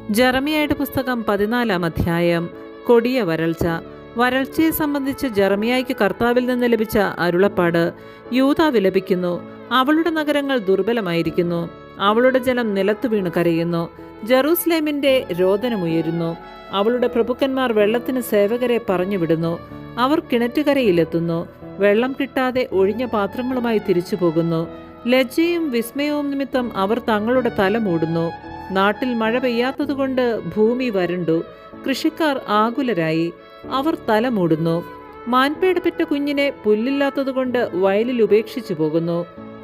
ജെറമിയായുടെ പുസ്തകം 14-ാം അധ്യായം. കൊടിയ വരൾച്ച. വരൾച്ചയെ സംബന്ധിച്ച് ജെറമിയായ്ക്ക് കർത്താവിൽ നിന്ന് ലഭിച്ച അരുളപ്പാട്. യൂദാ വിലപിക്കുന്നു, അവളുടെ നഗരങ്ങൾ ദുർബലമായിരിക്കുന്നു, അവളുടെ ജനം നിലത്തു വീണ് കരയുന്നു. ജെറൂസലേമിന്റെ രോദനമുയരുന്നു. അവളുടെ പ്രഭുക്കന്മാർ വെള്ളത്തിന് സേവകരെ പറഞ്ഞുവിടുന്നു. അവർ കിണറ്റുകരയിലെത്തുന്നു. വെള്ളം കിട്ടാതെ ഒഴിഞ്ഞ പാത്രങ്ങളുമായി തിരിച്ചു പോകുന്നു. ലജ്ജയും വിസ്മയവും നിമിത്തം അവർ തങ്ങളുടെ തല മൂടുന്നു. നാട്ടിൽ മഴ പെയ്യാത്തതുകൊണ്ട് ഭൂമി വരണ്ടു. കൃഷിക്കാർ ആകുലരായി. അവർ തല മൂടുന്നു. മാൻപേട പെറ്റ കുഞ്ഞിനെ പുല്ലില്ലാത്തതുകൊണ്ട് വയലിൽ ഉപേക്ഷിച്ചു പോകുന്നു.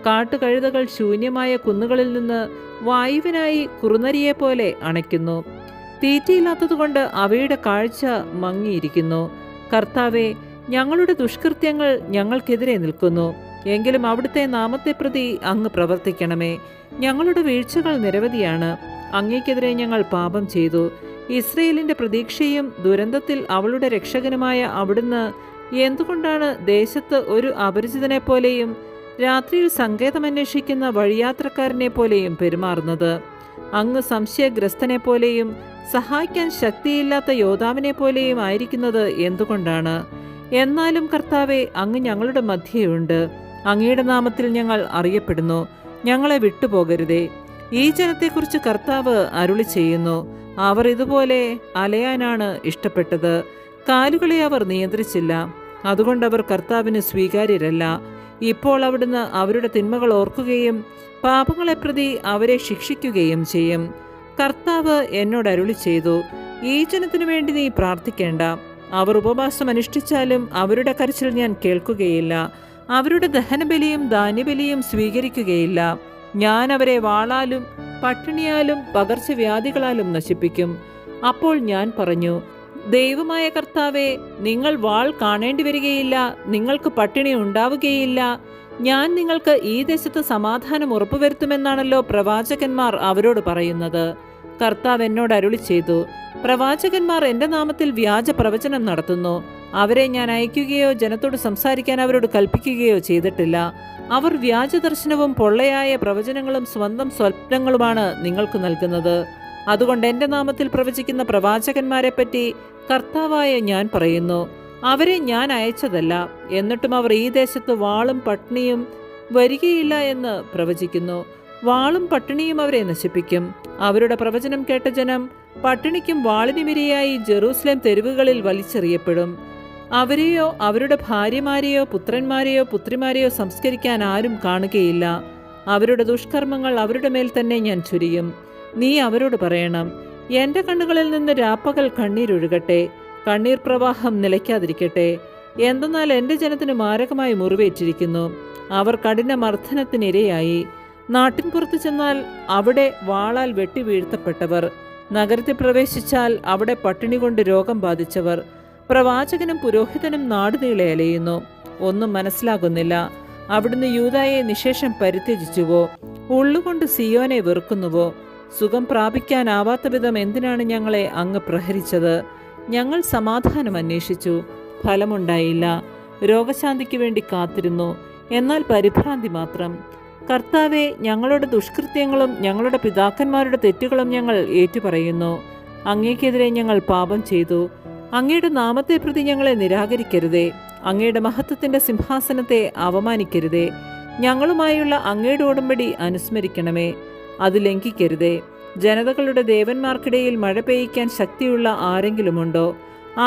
കാട്ടുകഴുതകൾ ശൂന്യമായ കുന്നുകളിൽ നിന്ന് വായുവിനായി കുറുനരിയെപ്പോലെ അണയ്ക്കുന്നു. തീറ്റയില്ലാത്തതുകൊണ്ട് അവയുടെ കാഴ്ച മങ്ങിയിരിക്കുന്നു. കർത്താവെ, ഞങ്ങളുടെ ദുഷ്കൃത്യങ്ങൾ ഞങ്ങൾക്കെതിരെ നിൽക്കുന്നു. എങ്കിലും അവിടുത്തെ നാമത്തെ പ്രതി അങ്ങ് പ്രവർത്തിക്കണമേ. ഞങ്ങളുടെ വീഴ്ചകൾ നിരവധിയാണ്. അങ്ങേക്കെതിരെ ഞങ്ങൾ പാപം ചെയ്തു. ഇസ്രയേലിന്റെ പ്രതീക്ഷയും ദുരന്തത്തിൽ അവളുടെ രക്ഷകനുമായ അവിടുന്ന് എന്തുകൊണ്ടാണ് ദേശത്ത് ഒരു അപരിചിതനെ പോലെയും രാത്രിയിൽ സങ്കേതമന്വേഷിക്കുന്ന വഴിയാത്രക്കാരനെ പോലെയും പെരുമാറുന്നത്? അങ്ങ് സംശയഗ്രസ്തനെ പോലെയും സഹായിക്കാൻ ശക്തിയില്ലാത്ത യോദ്ധാവിനെ പോലെയും ആയിരിക്കുന്നത് എന്തുകൊണ്ടാണ്? എന്നാലും കർത്താവെ, അങ്ങ് ഞങ്ങളുടെ മധ്യയുണ്ട്. അങ്ങയുടെ നാമത്തിൽ ഞങ്ങൾ അറിയപ്പെടുന്നു. ഞങ്ങളെ വിട്ടുപോകരുതേ. ഈ ജനത്തെക്കുറിച്ച് കർത്താവ് അരുളി ചെയ്യുന്നു, അവർ ഇതുപോലെ അലയാനാണ് ഇഷ്ടപ്പെട്ടത്. കാലുകളെ അവർ നിയന്ത്രിച്ചില്ല. അതുകൊണ്ട് അവർ കർത്താവിന് സ്വീകാര്യരല്ല. ഇപ്പോൾ അവിടുന്ന് അവരുടെ തിന്മകൾ ഓർക്കുകയും പാപങ്ങളെ പ്രതി അവരെ ശിക്ഷിക്കുകയും ചെയ്യും. കർത്താവ് എന്നോട് അരുളി ചെയ്തു, ഈ ജനത്തിനു വേണ്ടി നീ പ്രാർത്ഥിക്കേണ്ട. അവർ ഉപവാസം അനുഷ്ഠിച്ചാലും അവരുടെ കരച്ചിൽ ഞാൻ കേൾക്കുകയില്ല. അവരുടെ ദഹനബലിയും ധാന്യബലിയും സ്വീകരിക്കുകയില്ല. ഞാൻ അവരെ വാളാലും പട്ടിണിയാലും പകർച്ചവ്യാധികളാലും നശിപ്പിക്കും. അപ്പോൾ ഞാൻ പറഞ്ഞു, ദൈവമായ കർത്താവെ, നിങ്ങൾ വാൾ കാണേണ്ടി വരികയില്ല, നിങ്ങൾക്ക് പട്ടിണി ഉണ്ടാവുകയില്ല. ഞാൻ നിങ്ങൾക്ക് ഈ ദേശത്ത് സമാധാനം ഉറപ്പുവരുത്തുമെന്നാണല്ലോ പ്രവാചകന്മാർ അവരോട് പറയുന്നത്. കർത്താവ് എന്നോട് അരുളി ചെയ്തു, പ്രവാചകന്മാർ എൻ്റെ നാമത്തിൽ വ്യാജ പ്രവചനം നടത്തുന്നു. അവരെ ഞാൻ അയക്കുകയോ ജനത്തോട് സംസാരിക്കാൻ അവരോട് കൽപ്പിക്കുകയോ ചെയ്തിട്ടില്ല. അവർ വ്യാജ ദർശനവും പൊള്ളയായ പ്രവചനങ്ങളും സ്വന്തം സ്വപ്നങ്ങളുമാണ് നിങ്ങൾക്ക് നൽകുന്നത്. അതുകൊണ്ട് എൻ്റെ നാമത്തിൽ പ്രവചിക്കുന്ന പ്രവാചകന്മാരെപ്പറ്റി കർത്താവായ ഞാൻ പറയുന്നു, അവരെ ഞാൻ അയച്ചതല്ല. എന്നിട്ടും അവർ ഈ ദേശത്ത് വാളും പട്ടിണിയും വരികയില്ല എന്ന് പ്രവചിക്കുന്നു. വാളും പട്ടിണിയും അവരെ നശിപ്പിക്കും. അവരുടെ പ്രവചനം കേട്ട ജനം പട്ടിണിക്കും വാളിനുമിരയായി ജെറൂസലേം തെരുവുകളിൽ വലിച്ചെറിയപ്പെടും. അവരെയോ അവരുടെ ഭാര്യമാരെയോ പുത്രന്മാരെയോ പുത്രിമാരെയോ സംസ്കരിക്കാൻ ആരും കാണുകയില്ല. അവരുടെ ദുഷ്കർമ്മങ്ങൾ അവരുടെ മേൽ തന്നെ ഞാൻ ചുരിയും. നീ അവരോട് പറയണം, എൻ്റെ കണ്ണുകളിൽ നിന്ന് രാപ്പകൽ കണ്ണീരൊഴുകട്ടെ, കണ്ണീർ പ്രവാഹം നിലയ്ക്കാതിരിക്കട്ടെ. എന്തെന്നാൽ എൻ്റെ ജനത്തിന് മാരകമായി മുറിവേറ്റിരിക്കുന്നു. അവർ കഠിന മർദ്ദനത്തിനിരയായി. നാട്ടിൻപുറത്ത് ചെന്നാൽ അവിടെ വാളാൽ വെട്ടി വീഴ്ത്തപ്പെട്ടവർ, നഗരത്തിൽ പ്രവേശിച്ചാൽ അവിടെ പട്ടിണി കൊണ്ട് രോഗം ബാധിച്ചവർ. പ്രവാചകനും പുരോഹിതനും നാടുനീളെ അലയുന്നു, ഒന്നും മനസ്സിലാകുന്നില്ല. അവിടുന്ന് യൂദായെ നിശേഷം പരിത്യജിച്ചുവോ? ഉള്ളുകൊണ്ട് സിയോനെ വെറുക്കുന്നുവോ? സുഖം പ്രാപിക്കാനാവാത്ത വിധം എന്തിനാണ് ഞങ്ങളെ അങ്ങ് പ്രഹരിച്ചത്? ഞങ്ങൾ സമാധാനം അന്വേഷിച്ചു, ഫലമുണ്ടായില്ല. രോഗശാന്തിക്ക് വേണ്ടി കാത്തിരുന്നു, എന്നാൽ പരിഭ്രാന്തി മാത്രം. കർത്താവെ, ഞങ്ങളുടെ ദുഷ്കൃത്യങ്ങളും ഞങ്ങളുടെ പിതാക്കന്മാരുടെ തെറ്റുകളും ഞങ്ങൾ ഏറ്റുപറയുന്നു. അങ്ങേക്കെതിരെ ഞങ്ങൾ പാപം ചെയ്തു. അങ്ങയുടെ നാമത്തെ പ്രതി ഞങ്ങളെ നിരാകരിക്കരുതേ. അങ്ങയുടെ മഹത്വത്തിന്റെ സിംഹാസനത്തെ അവമാനിക്കരുതേ. ഞങ്ങളുമായുള്ള അങ്ങയുടെ ഉടമ്പടി അനുസ്മരിക്കണമേ, അത് ലംഘിക്കരുതേ. ജനതകളുടെ ദേവന്മാർക്കിടയിൽ മഴ പെയ്യിക്കാൻ ശക്തിയുള്ള ആരെങ്കിലുമുണ്ടോ?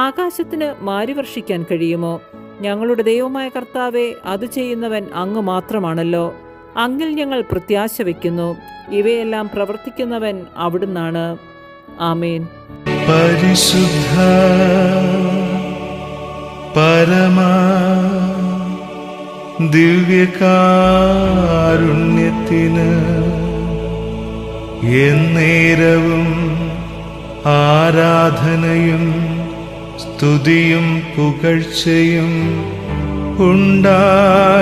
ആകാശത്തിന് മാരി വർഷിക്കാൻ കഴിയുമോ? ഞങ്ങളുടെ ദൈവമായ കർത്താവെ, അത് ചെയ്യുന്നവൻ അങ്ങ് മാത്രമാണല്ലോ. അങ്ങിൽ ഞങ്ങൾ പ്രത്യാശ വയ്ക്കുന്നു. ഇവയെല്ലാം പ്രവർത്തിക്കുന്നവൻ അവിടുന്നാണ്. ആമേൻ. പരിശുദ്ധ പരമ ദിവ്യകാരുണ്യത്തിന് എന്നേരവും ആരാധനയും സ്തുതിയും പുകഴ്ചയും ഉണ്ടായിരിക്കട്ടെ.